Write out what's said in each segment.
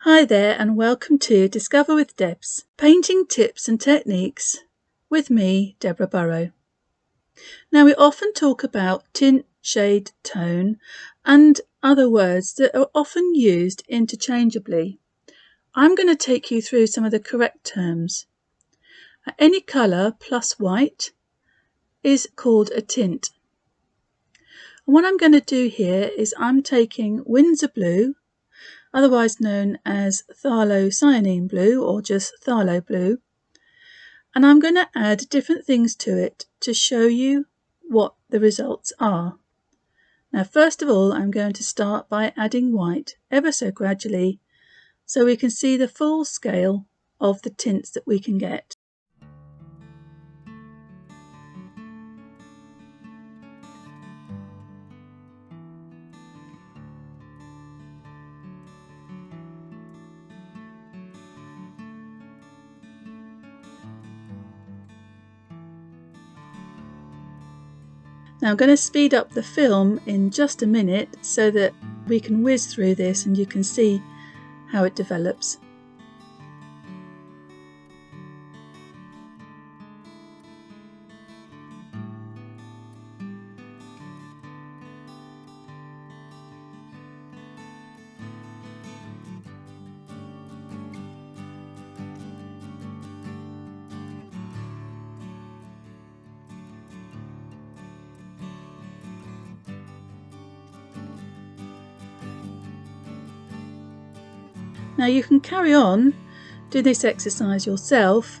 Hi there and welcome to Discover with Debs Painting Tips and Techniques with me, Deborah Burrow. Now we often talk about tint, shade, tone and other words that are often used interchangeably. I'm going to take you through some of the correct terms. Any colour plus white is called a tint. And what I'm going to do here is I'm taking Winsor blue, otherwise known as phthalocyanine blue or just phthalo blue, and I'm going to add different things to it to show you what the results are. Now first of all I'm going to start by adding white ever so gradually so we can see the full scale of the tints that we can get. Now I'm going to speed up the film in just a minute so that we can whiz through this and you can see how it develops. Now you can carry on, do this exercise yourself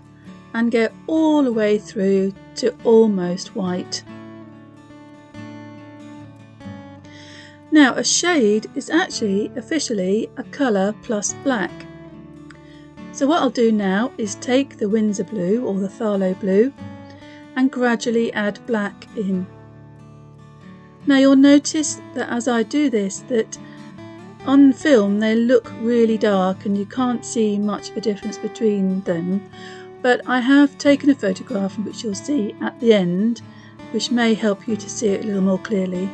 and get all the way through to almost white. Now a shade is actually officially a colour plus black. So what I'll do now is take the Winsor blue or the phthalo blue and gradually add black in. Now you'll notice that as I do this that on film they look really dark and you can't see much of a difference between them, but I have taken a photograph which you'll see at the end which may help you to see it a little more clearly.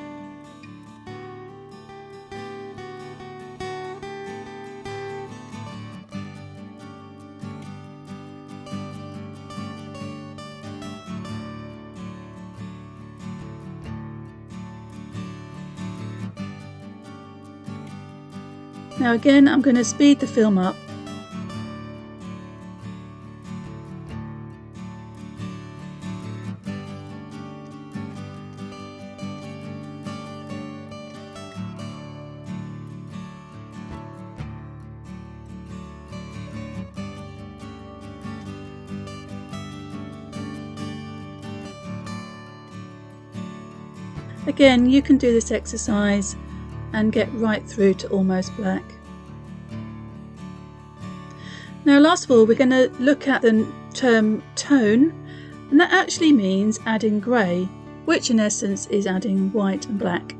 Now again I'm going to speed the film up. Again, you can do this exercise and get right through to almost black. Now last of all we're going to look at the term tone, and that actually means adding grey, which in essence is adding white and black.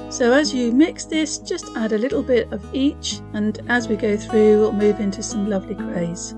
So as you mix this, just add a little bit of each, and as we go through we'll move into some lovely greys.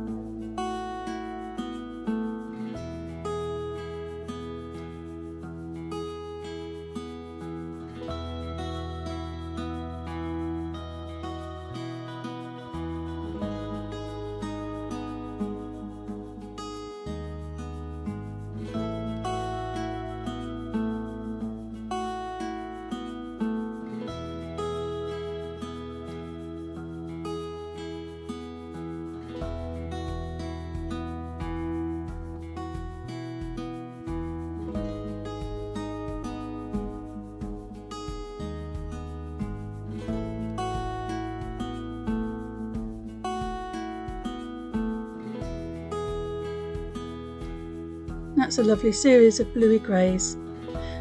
That's a lovely series of bluey greys.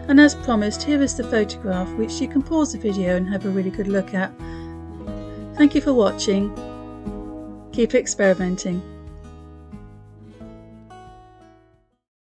And as promised, here is the photograph, which you can pause the video and have a really good look at. Thank you for watching. Keep experimenting.